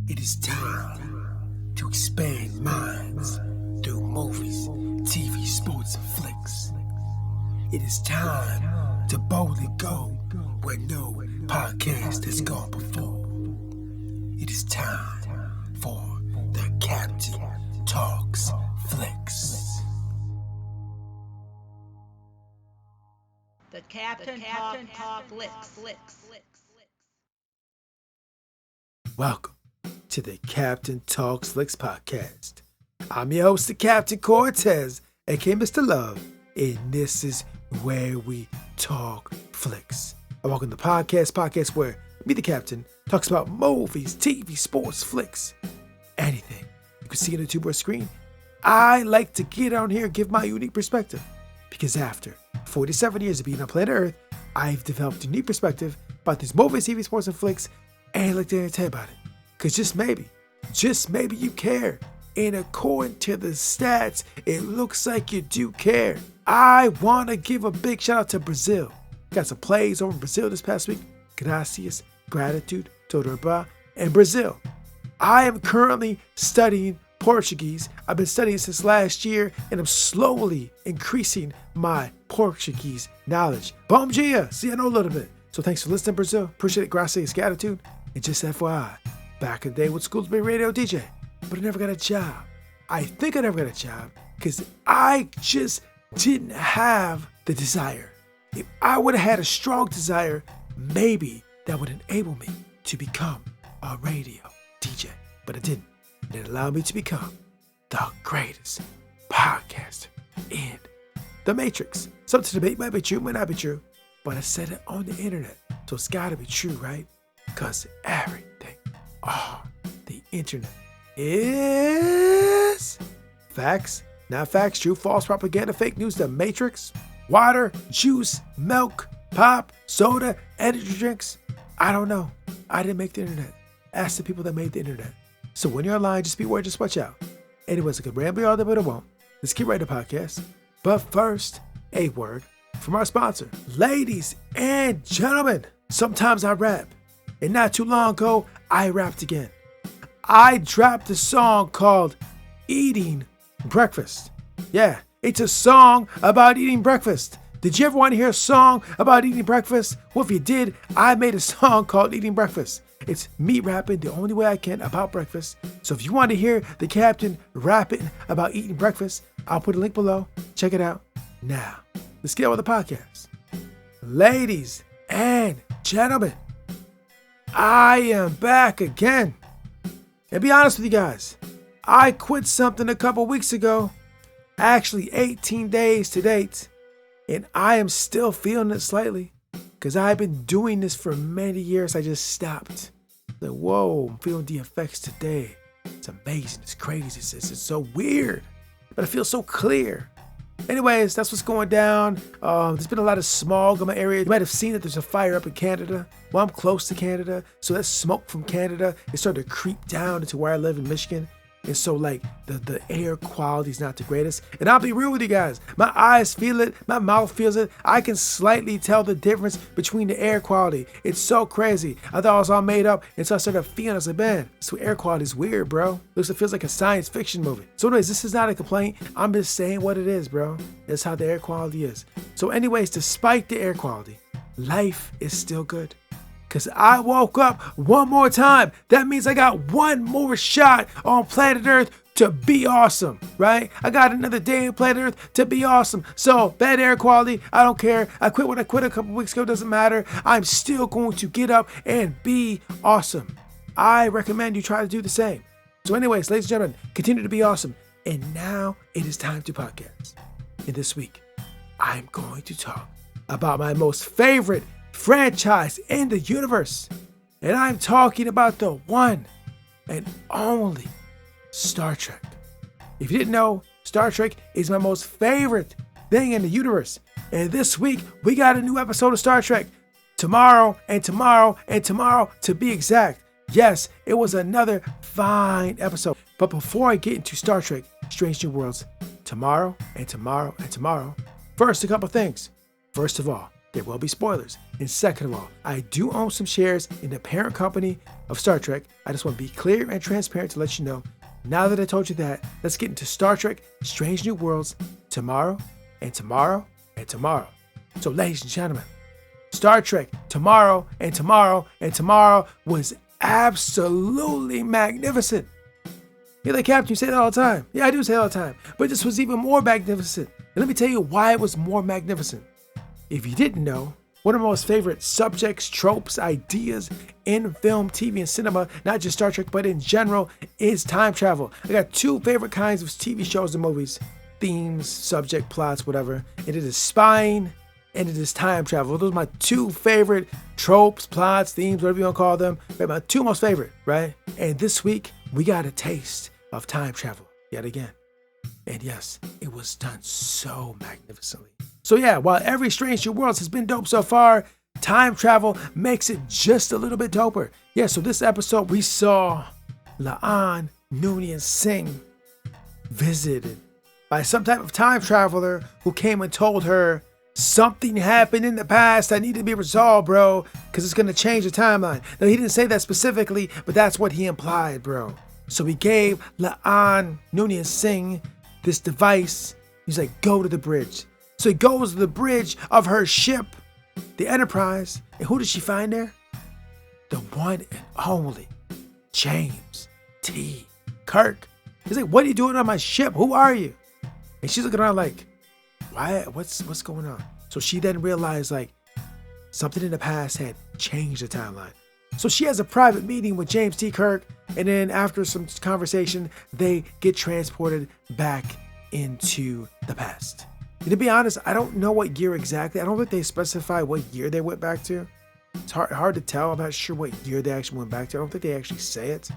It is time to expand minds through movies, TV, sports, and flicks. It is time to boldly go where no podcast has gone before. It is time for the Captain Talks Flicks. The Captain Talk Flicks. Welcome to the Captain Talks Flicks podcast. I'm your host, the Captain Cortez, aka Mr. Love, and this is where we talk flicks. I welcome the podcast where me, the Captain, talks about movies, TV, sports, flicks, anything you can see on the two-board screen. I like to get on here and give my unique perspective, because after 47 years of being on planet Earth, I've developed a unique perspective about these movies, TV, sports, and flicks, and I'd like to tell you about it. Because just maybe you care. And according to the stats, it looks like you do care. I want to give a big shout out to Brazil. Got some plays over in Brazil this past week. Gracias, gratitude, todo bem, and Brazil. I am currently studying Portuguese. I've been studying since last year, and I'm slowly increasing my Portuguese knowledge. Bom dia! See, I know a little bit. So thanks for listening, Brazil. Appreciate it. Gracias, gratitude. And just FYI, back in the day, went to school to be a radio DJ, but I never got a job. I think I never got a job because I just didn't have the desire. If I would have had a strong desire, maybe that would enable me to become a radio DJ, but I didn't. And it allowed me to become the greatest podcaster in the Matrix. Some to debate might be true, might not be true, but I said it on the internet, so it's gotta be true, right? Because everything on the internet is facts, not facts, true, false, propaganda, fake news, the Matrix, water, juice, milk, pop, soda, energy drinks. I don't know. I didn't make the internet. Ask the people that made the internet. So when you're online, just beware, just watch out. Anyways, I could ramble all day, but I won't. Let's keep writing the podcast. But first, a word from our sponsor. Ladies and gentlemen, sometimes I rap. And not too long ago, I rapped again. I dropped a song called Eating Breakfast. Yeah, it's a song about eating breakfast. Did you ever want to hear a song about eating breakfast? Well, if you did, I made a song called Eating Breakfast. It's me rapping the only way I can about breakfast. So if you want to hear the Captain rapping about eating breakfast, I'll put a link below. Check it out. Now, let's get on with the podcast. Ladies and gentlemen, I am back again. And be honest with you guys, I quit something a couple weeks ago, actually 18 days to date, and I am still feeling it slightly because I've been doing this for many years. I just stopped. Like, whoa, I'm feeling the effects today. It's amazing. It's crazy. It's so weird, but I feel so clear. Anyways, that's what's going down. There's been a lot of smog in my area. You might have seen that there's a fire up in Canada. Well, I'm close to Canada, so that smoke from Canada is starting to creep down into where I live in Michigan. And so, like, the air quality is not the greatest. And I'll be real with you guys. My eyes feel it. My mouth feels it. I can slightly tell the difference between the air quality. It's so crazy. I thought it was all made up. And so I started feeling, I was like, man, so air quality is weird, bro. It feels like a science fiction movie. So anyways, this is not a complaint. I'm just saying what it is, bro. That's how the air quality is. So anyways, despite the air quality, life is still good. Because I woke up one more time. That means I got one more shot on planet Earth to be awesome, right? I got another day on planet Earth to be awesome. So, bad air quality, I don't care. I quit when I quit a couple weeks ago, doesn't matter. I'm still going to get up and be awesome. I recommend you try to do the same. So anyways, ladies and gentlemen, continue to be awesome. And now it is time to podcast. And this week, I'm going to talk about my most favorite franchise in the universe, and I'm talking about the one and only Star Trek. If you didn't know, Star Trek is my most favorite thing in the universe, and this week we got a new episode of Star Trek tomorrow and tomorrow and tomorrow to be exact. Yes, it was another fine episode, but before I get into Star Trek Strange New Worlds tomorrow and tomorrow and tomorrow, first, a couple things. First of all, there will be spoilers. And second of all, I do own some shares in the parent company of Star Trek. I just want to be clear and transparent to let you know. Now that I told you that, let's get into Star Trek Strange New Worlds tomorrow and tomorrow and tomorrow. So ladies and gentlemen, Star Trek tomorrow and tomorrow and tomorrow was absolutely magnificent. You're like, Captain, you say that all the time. Yeah, I do say it all the time. But this was even more magnificent. And let me tell you why it was more magnificent. If you didn't know, one of my most favorite subjects, tropes, ideas in film, TV, and cinema, not just Star Trek, but in general, is time travel. I got two favorite kinds of TV shows and movies. Themes, subject, plots, whatever. And it is spying and it is time travel. Those are my two favorite tropes, plots, themes, whatever you want to call them. They're my two most favorite, right? And this week, we got a taste of time travel yet again. And yes, it was done so magnificently. So yeah, while every Strange New Worlds has been dope so far, time travel makes it just a little bit doper. Yeah, so this episode we saw La'an Noonien Singh visited by some type of time traveler who came and told her something happened in the past that needed to be resolved, bro, because it's going to change the timeline. Now, he didn't say that specifically, but that's what he implied, bro. So he gave La'an Noonien Singh this device. He's like, go to the bridge. So he goes to the bridge of her ship, the Enterprise. And who does she find there? The one and only James T. Kirk. He's like, what are you doing on my ship? Who are you? And she's looking around like, why? What's going on? So she then realized like something in the past had changed the timeline. So she has a private meeting with James T. Kirk, and then after some conversation, they get transported back into the past. And to be honest, I don't know what year exactly. I don't think they specify what year they went back to. It's hard to tell. I'm not sure what year they actually went back to. I don't think they actually say it.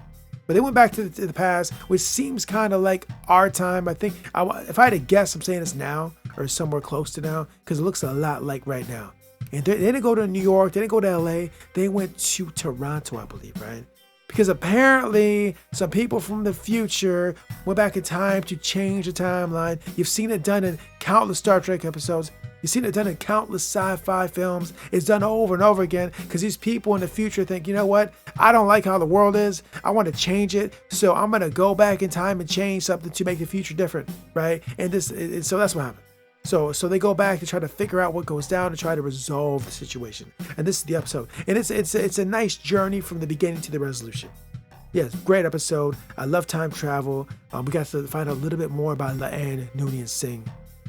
But they went back to the past, which seems kind of like our time. I think, if I had to guess, I'm saying it's now or somewhere close to now, because it looks a lot like right now. And they didn't go to New York. They didn't go to LA. They went to Toronto, I believe, right? Because apparently some people from the future went back in time to change the timeline. You've seen it done in countless Star Trek episodes. You've seen it done in countless sci-fi films. It's done over and over again because these people in the future think, you know what? I don't like how the world is. I want to change it. So I'm going to go back in time and change something to make the future different, right? And so that's what happened. So they go back to try to figure out what goes down and try to resolve the situation. And this is the episode. And it's a nice journey from the beginning to the resolution. Yes, great episode. I love time travel. We got to find out a little bit more about La'an Noonien Singh.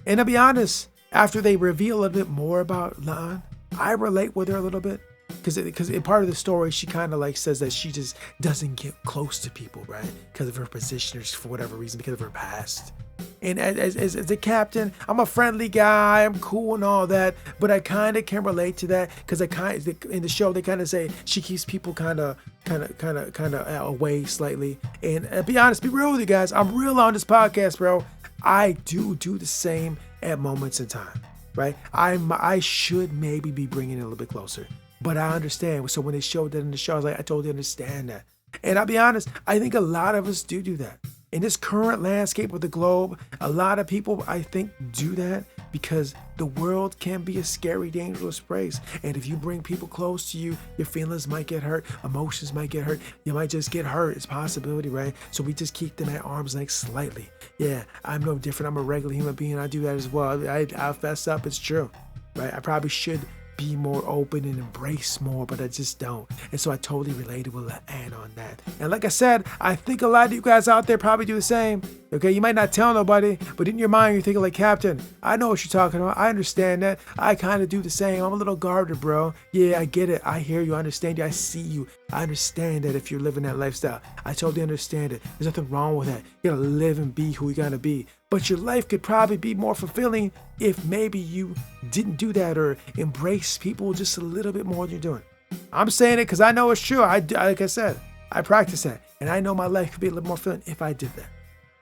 And to be honest, after they reveal a little bit more about La'an, I relate with her a little bit. Because in part of the story, she kind of like says that she just doesn't get close to people, right? Because of her position or for whatever reason, because of her past. And as a captain, I'm a friendly guy, I'm cool and all that, but I kind of can relate to that because in the show they kind of say she keeps people kind of away slightly. And be honest, be real with you guys, I'm real on this podcast, bro. I do the same at moments in time, right? I should maybe be bringing it a little bit closer, but I understand. So when they showed that in the show, I was like, I totally understand that. And I'll be honest, I think a lot of us do that. In this current landscape of the globe, a lot of people, I think, do that because the world can be a scary, dangerous place. And if you bring people close to you, your feelings might get hurt, emotions might get hurt, you might just get hurt. It's a possibility, right? So we just keep them at arm's length slightly. Yeah, I'm no different. I'm a regular human being. I do that as well. I fess up. It's true, right? I probably should be more open and embrace more, but I just don't. And so I totally related with La'an on that. And like I said, I think a lot of you guys out there probably do the same. Okay, you might not tell nobody, but in your mind you're thinking like, Captain, I know what you're talking about. I understand that. I kind of do the same. I'm a little guarded, bro. Yeah, I get it. I hear you. I understand you. I see you. I understand that if you're living that lifestyle. I totally understand it. There's nothing wrong with that. You gotta live and be who you gotta be. But your life could probably be more fulfilling if maybe you didn't do that or embrace people just a little bit more than you're doing. I'm saying it because I know it's true. Like I said, I practice that. And I know my life could be a little more fulfilling if I did that.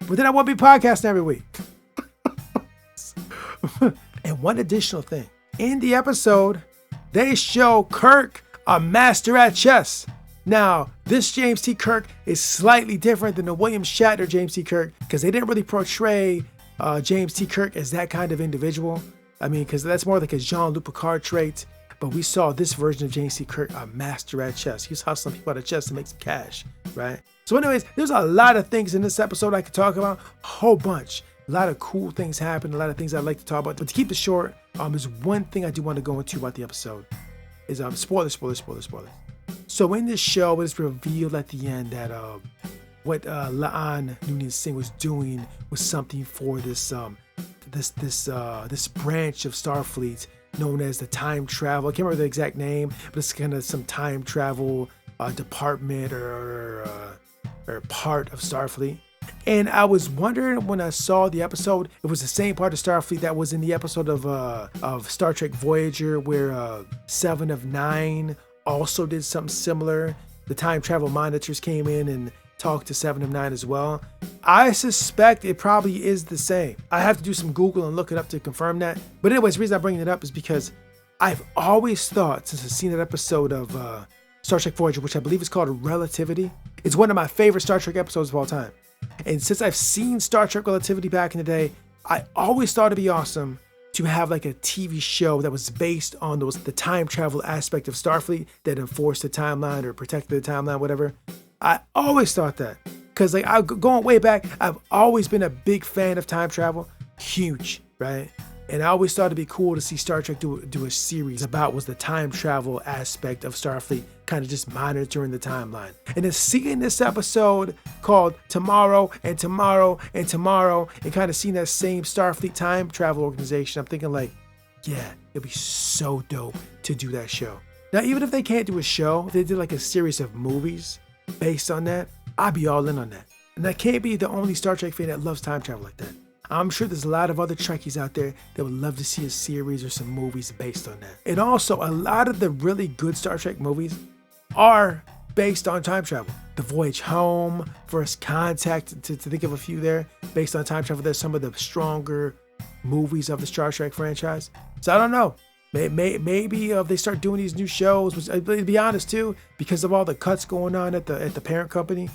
But then I won't be podcasting every week. And one additional thing. In the episode, they show Kirk a master at chess. Now, this James T. Kirk is slightly different than the William Shatner James T. Kirk because they didn't really portray James T. Kirk as that kind of individual. I mean, because that's more like a Jean-Luc Picard trait. But we saw this version of James T. Kirk, a master at chess. He was hustling people out of chess to make some cash, right? So anyways, there's a lot of things in this episode I could talk about, a whole bunch. A lot of cool things happened, a lot of things I'd like to talk about. But to keep it short, there's one thing I do want to go into about the episode. Is spoilers. So in this show, it's revealed at the end that what La'an Noonien Singh was doing was something for this branch of Starfleet known as the Time Travel. I can't remember the exact name, but it's kind of some time travel department or part of Starfleet. And I was wondering when I saw the episode, it was the same part of Starfleet that was in the episode of Star Trek Voyager, where 7 of 9 also did something similar. The time travel monitors came in and talked to 7 of 9 as well. I suspect it probably is the same. I have to do some Google and look it up to confirm that. But anyways, the reason I'm bringing it up is because I've always thought, since I've seen that episode of Star Trek Voyager, which I believe is called Relativity, it's one of my favorite Star Trek episodes of all time. And since I've seen Star Trek Relativity back in the day, I always thought it'd be awesome to have like a TV show that was based on the time travel aspect of Starfleet that enforced the timeline or protected the timeline, whatever. I always thought that, because like going way back, I've always been a big fan of time travel, huge, right? And I always thought it'd be cool to see Star Trek do a series about was the time travel aspect of Starfleet, kind of just monitoring the timeline. And then seeing this episode called Tomorrow and Tomorrow and Tomorrow, and kind of seeing that same Starfleet time travel organization, I'm thinking like, yeah, it'd be so dope to do that show. Now, even if they can't do a show, if they did like a series of movies based on that, I'd be all in on that. And I can't be the only Star Trek fan that loves time travel like that. I'm sure there's a lot of other Trekkies out there that would love to see a series or some movies based on that. And also, a lot of the really good Star Trek movies are based on time travel. The Voyage Home, First Contact, to think of a few there, based on time travel. There's some of the stronger movies of the Star Trek franchise. So I don't know. Maybe if they start doing these new shows, which, to be honest too, because of all the cuts going on at the parent company,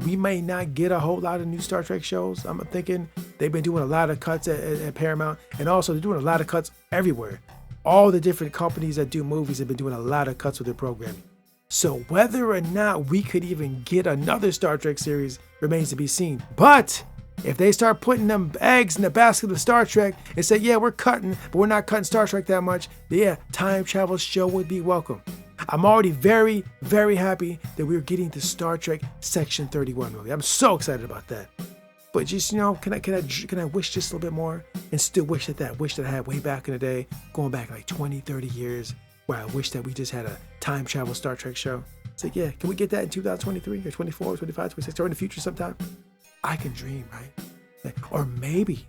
we may not get a whole lot of new Star Trek shows. I'm thinking they've been doing a lot of cuts at Paramount, and also they're doing a lot of cuts everywhere. All the different companies that do movies have been doing a lot of cuts with their programming. So whether or not we could even get another Star Trek series remains to be seen. But if they start putting them eggs in the basket of Star Trek and say, yeah, we're cutting, but we're not cutting Star Trek that much, yeah, time travel show would be welcome. I'm already very, very happy that we're getting to Star Trek Section 31 movie. I'm so excited about that. But just, can I wish just a little bit more and still wish that wish that I had way back in the day, going back like 20, 30 years, where I wish that we just had a time travel Star Trek show. It's like, yeah, can we get that in 2023 or 24 or 25, 26 or in the future sometime? I can dream, right? Or maybe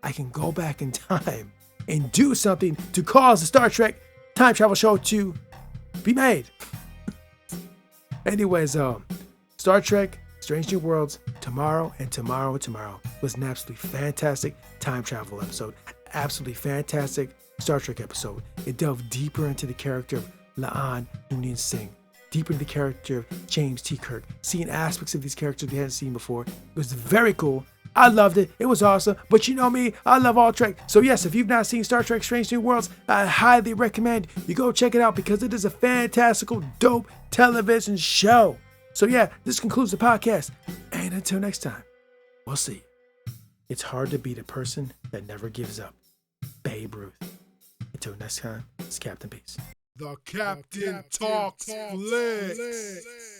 I can go back in time and do something to cause the Star Trek time travel show to be made. Anyways, Star Trek Strange New Worlds, Tomorrow and Tomorrow and Tomorrow was an absolutely fantastic time travel episode. Absolutely fantastic Star Trek episode. It delved deeper into the character of La'an Noonien Singh, deeper into the character of James T. Kirk, seeing aspects of these characters we hadn't seen before. It was very cool. I loved it. It was awesome. But you know me, I love all Trek. So yes, if you've not seen Star Trek Strange New Worlds, I highly recommend you go check it out because it is a fantastical, dope television show. So yeah, this concludes the podcast. And until next time, we'll see. It's hard to beat a person that never gives up. Babe Ruth. Until next time, it's Captain Peace. The Captain Talks Flicks.